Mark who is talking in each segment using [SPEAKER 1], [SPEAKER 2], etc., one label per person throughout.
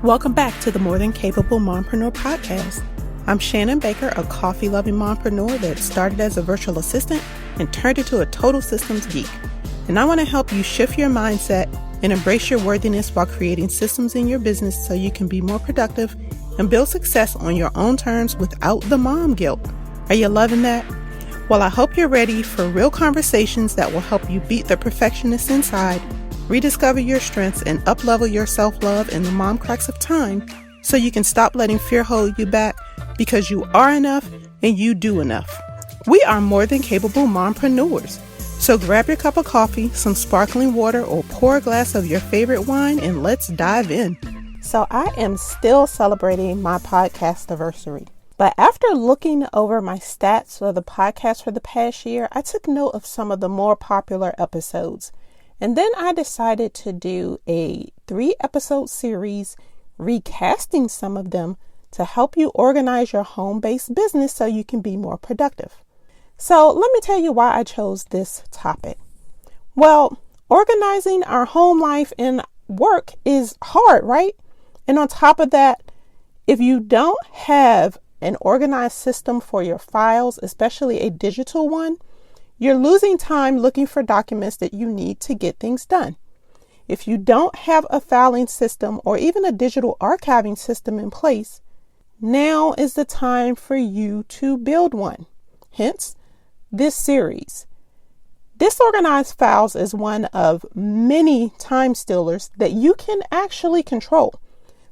[SPEAKER 1] Welcome back to the More Than Capable Mompreneur podcast. I'm Shannon Baker, a coffee-loving mompreneur that started as a virtual assistant and turned into a total systems geek. And I want to help you shift your mindset and embrace your worthiness while creating systems in your business so you can be more productive and build success on your own terms without the mom guilt. Are you loving that? Well, I hope you're ready for real conversations that will help you beat the perfectionist inside, rediscover your strengths, and up-level your self-love in the mom cracks of time so you can stop letting fear hold you back because you are enough and you do enough. We are more than capable mompreneurs. So grab your cup of coffee, some sparkling water, or pour a glass of your favorite wine and let's dive in. So I am still celebrating my podcast anniversary. But after looking over my stats for the podcast for the past year, I took note of some of the more popular episodes. And then I decided to do a 3-episode series recasting some of them to help you organize your home-based business so you can be more productive. So let me tell you why I chose this topic. Well, organizing our home life and work is hard, right? And on top of that, if you don't have an organized system for your files, especially a digital one, you're losing time looking for documents that you need to get things done. If you don't have a filing system or even a digital archiving system in place, now is the time for you to build one. Hence, this series. Disorganized files is one of many time stealers that you can actually control.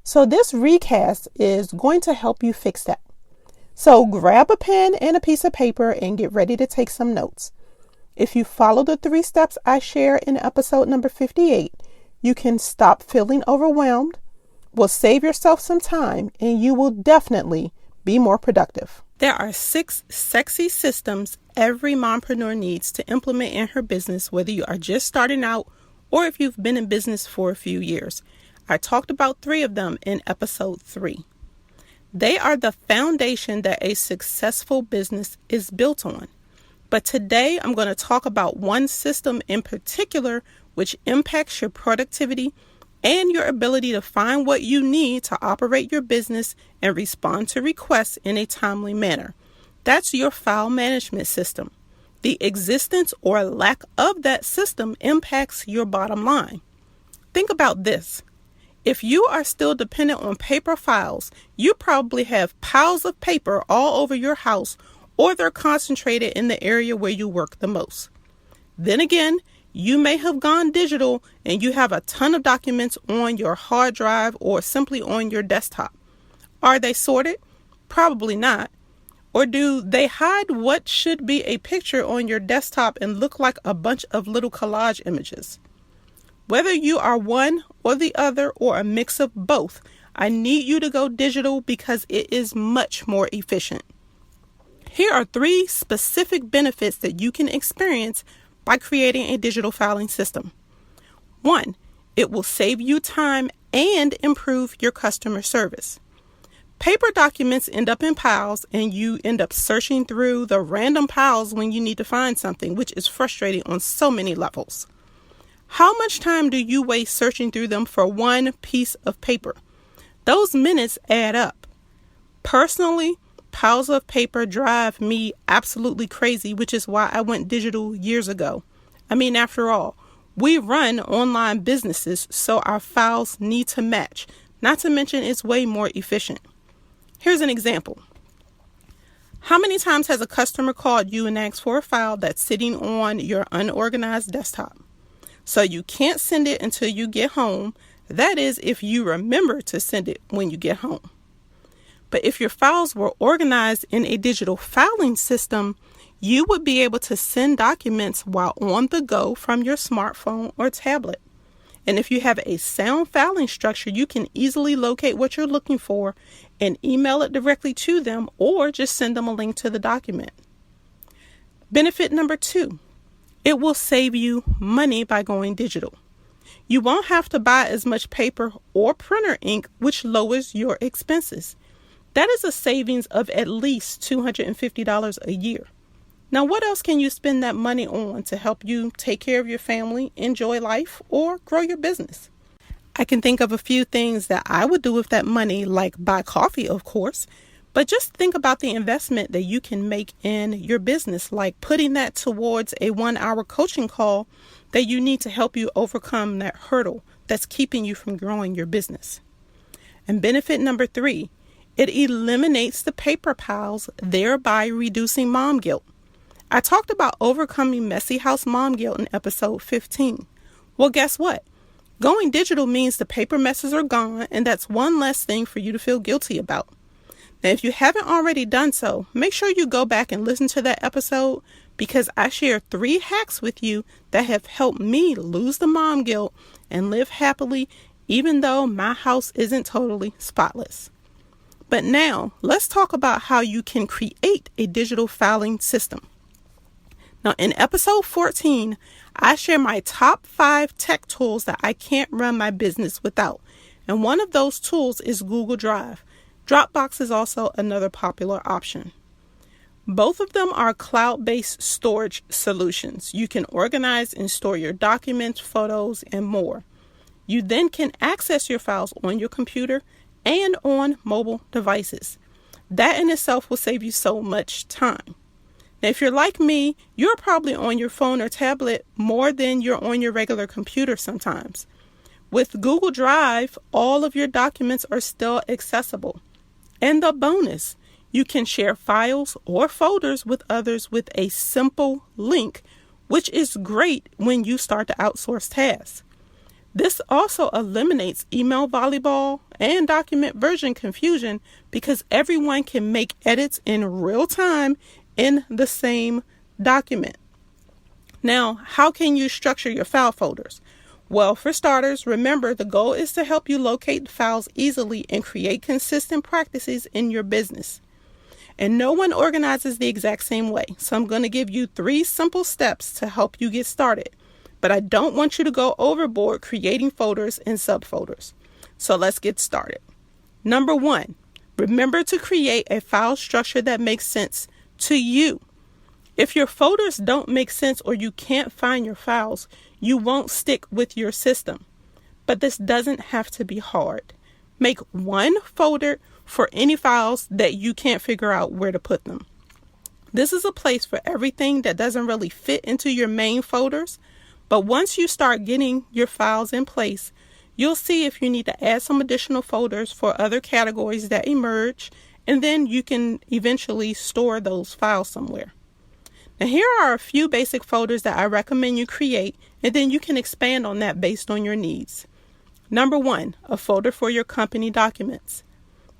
[SPEAKER 1] So this recast is going to help you fix that. So grab a pen and a piece of paper and get ready to take some notes. If you follow the 3 steps I share in episode number 58, you can stop feeling overwhelmed, will save yourself some time, and you will definitely be more productive. There are 6 sexy systems every mompreneur needs to implement in her business, whether you are just starting out or if you've been in business for a few years. I talked about 3 of them in episode 3. They are the foundation that a successful business is built on. But today I'm going to talk about one system in particular which impacts your productivity and your ability to find what you need to operate your business and respond to requests in a timely manner. That's your file management system. The existence or lack of that system impacts your bottom line. Think about this. If you are still dependent on paper files, you probably have piles of paper all over your house, or they're concentrated in the area where you work the most. Then again, you may have gone digital and you have a ton of documents on your hard drive or simply on your desktop. Are they sorted? Probably not. Or do they hide what should be a picture on your desktop and look like a bunch of little collage images? Whether you are one or the other or a mix of both, I need you to go digital because it is much more efficient. Here are 3 specific benefits that you can experience by creating a digital filing system. 1, it will save you time and improve your customer service. Paper documents end up in piles and you end up searching through the random piles when you need to find something, which is frustrating on so many levels. How much time do you waste searching through them for one piece of paper? Those minutes add up. Personally, piles of paper drive me absolutely crazy, which is why I went digital years ago. I mean, after all, we run online businesses, so our files need to match. Not to mention it's way more efficient. Here's an example. How many times has a customer called you and asked for a file that's sitting on your unorganized desktop? So you can't send it until you get home. That is, if you remember to send it when you get home. But if your files were organized in a digital filing system, you would be able to send documents while on the go from your smartphone or tablet. And if you have a sound filing structure, you can easily locate what you're looking for and email it directly to them or just send them a link to the document. Benefit number 2, it will save you money by going digital. You won't have to buy as much paper or printer ink, which lowers your expenses. That is a savings of at least $250 a year. Now, what else can you spend that money on to help you take care of your family, enjoy life, or grow your business? I can think of a few things that I would do with that money, like buy coffee, of course, but just think about the investment that you can make in your business, like putting that towards a 1-hour coaching call that you need to help you overcome that hurdle that's keeping you from growing your business. And benefit number 3, it eliminates the paper piles, thereby reducing mom guilt. I talked about overcoming messy house mom guilt in episode 15. Well, guess what? Going digital means the paper messes are gone, and that's one less thing for you to feel guilty about. Now, if you haven't already done so, make sure you go back and listen to that episode, because I share 3 hacks with you that have helped me lose the mom guilt and live happily, even though my house isn't totally spotless. But now, let's talk about how you can create a digital filing system. Now, in episode 14, I share my top 5 tech tools that I can't run my business without. And one of those tools is Google Drive. Dropbox is also another popular option. Both of them are cloud-based storage solutions. You can organize and store your documents, photos, and more. You then can access your files on your computer and on mobile devices. That in itself will save you so much time. Now, if you're like me, you're probably on your phone or tablet more than you're on your regular computer sometimes. With Google Drive, all of your documents are still accessible. And the bonus, you can share files or folders with others with a simple link, which is great when you start to outsource tasks. This also eliminates email volleyball and document version confusion, because everyone can make edits in real time in the same document. Now, how can you structure your file folders? Well, for starters, remember the goal is to help you locate the files easily and create consistent practices in your business. And no one organizes the exact same way, so I'm going to give you 3 simple steps to help you get started. But I don't want you to go overboard creating folders and subfolders. So let's get started. Number 1, remember to create a file structure that makes sense to you. If your folders don't make sense or you can't find your files, you won't stick with your system. But this doesn't have to be hard. Make one folder for any files that you can't figure out where to put them. This is a place for everything that doesn't really fit into your main folders. But once you start getting your files in place, you'll see if you need to add some additional folders for other categories that emerge, and then you can eventually store those files somewhere. Now, here are a few basic folders that I recommend you create, and then you can expand on that based on your needs. Number 1, a folder for your company documents.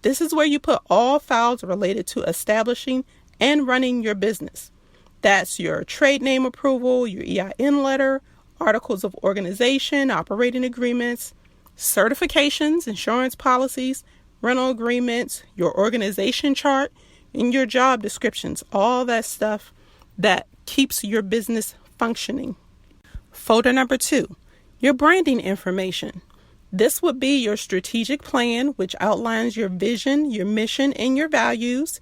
[SPEAKER 1] This is where you put all files related to establishing and running your business. That's your trade name approval, your EIN letter, articles of organization, operating agreements, certifications, insurance policies, rental agreements, your organization chart, and your job descriptions, all that stuff that keeps your business functioning. Folder number 2, your branding information. This would be your strategic plan, which outlines your vision, your mission, and your values.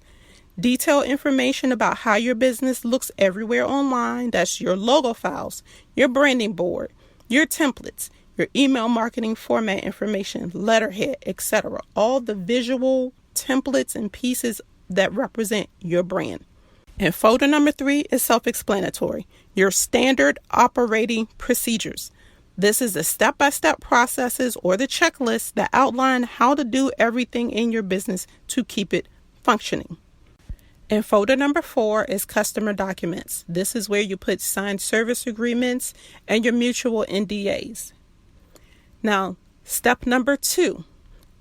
[SPEAKER 1] Detailed information about how your business looks everywhere online. That's your logo files, your branding board, your templates, your email marketing format information, letterhead, etc. All the visual templates and pieces that represent your brand. And folder number 3 is self-explanatory, your standard operating procedures. This is the step-by-step processes or the checklists that outline how to do everything in your business to keep it functioning. And folder number 4 is customer documents. This is where you put signed service agreements and your mutual NDAs. Now, step number 2,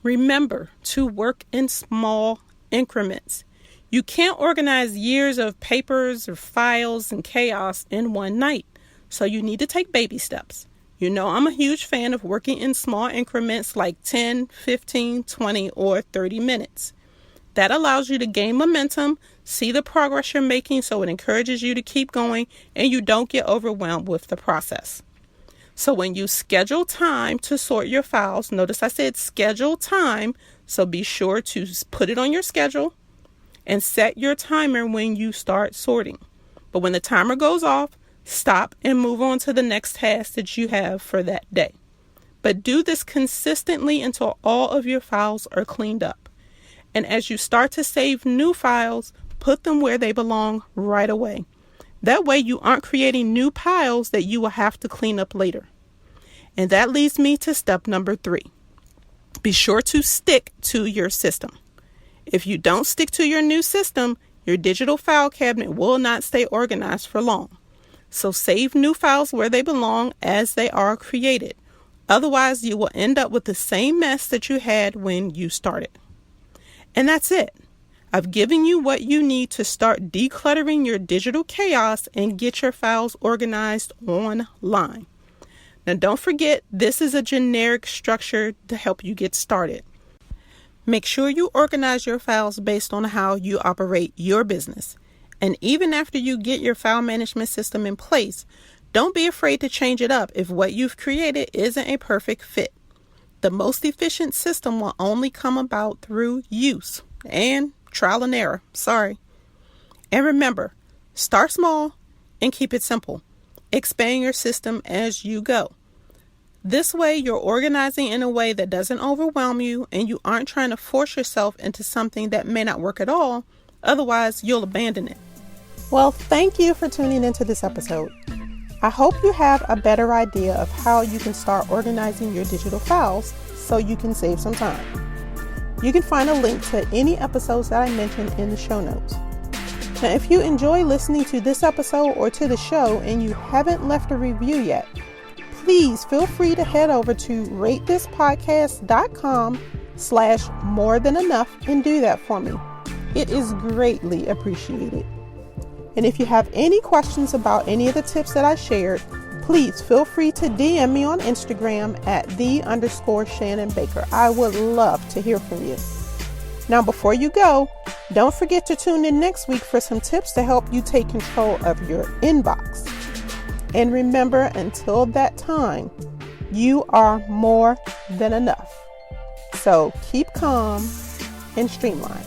[SPEAKER 1] remember to work in small increments. You can't organize years of papers or files and chaos in one night, so you need to take baby steps. You know, I'm a huge fan of working in small increments like 10, 15, 20, or 30 minutes. That allows you to gain momentum, see the progress you're making, so it encourages you to keep going and you don't get overwhelmed with the process. So when you schedule time to sort your files, notice I said schedule time, so be sure to put it on your schedule and set your timer when you start sorting. But when the timer goes off, stop and move on to the next task that you have for that day. But do this consistently until all of your files are cleaned up. And as you start to save new files, put them where they belong right away. That way you aren't creating new piles that you will have to clean up later. And that leads me to step number 3. Be sure to stick to your system. If you don't stick to your new system, your digital file cabinet will not stay organized for long. So save new files where they belong as they are created. Otherwise, you will end up with the same mess that you had when you started. And that's it. I've given you what you need to start decluttering your digital chaos and get your files organized online. Now, don't forget, this is a generic structure to help you get started. Make sure you organize your files based on how you operate your business. And even after you get your file management system in place, don't be afraid to change it up if what you've created isn't a perfect fit. The most efficient system will only come about through use and trial and error. And remember, start small and keep it simple. Expand your system as you go. This way, you're organizing in a way that doesn't overwhelm you and you aren't trying to force yourself into something that may not work at all. Otherwise, you'll abandon it. Well, thank you for tuning into this episode. I hope you have a better idea of how you can start organizing your digital files so you can save some time. You can find a link to any episodes that I mentioned in the show notes. Now, if you enjoy listening to this episode or to the show and you haven't left a review yet, please feel free to head over to ratethispodcast.com/morethanenough and do that for me. It is greatly appreciated. And if you have any questions about any of the tips that I shared, please feel free to DM me on Instagram at @the_Shannon Baker. I would love to hear from you. Now, before you go, don't forget to tune in next week for some tips to help you take control of your inbox. And remember, until that time, you are more than enough. So keep calm and streamline.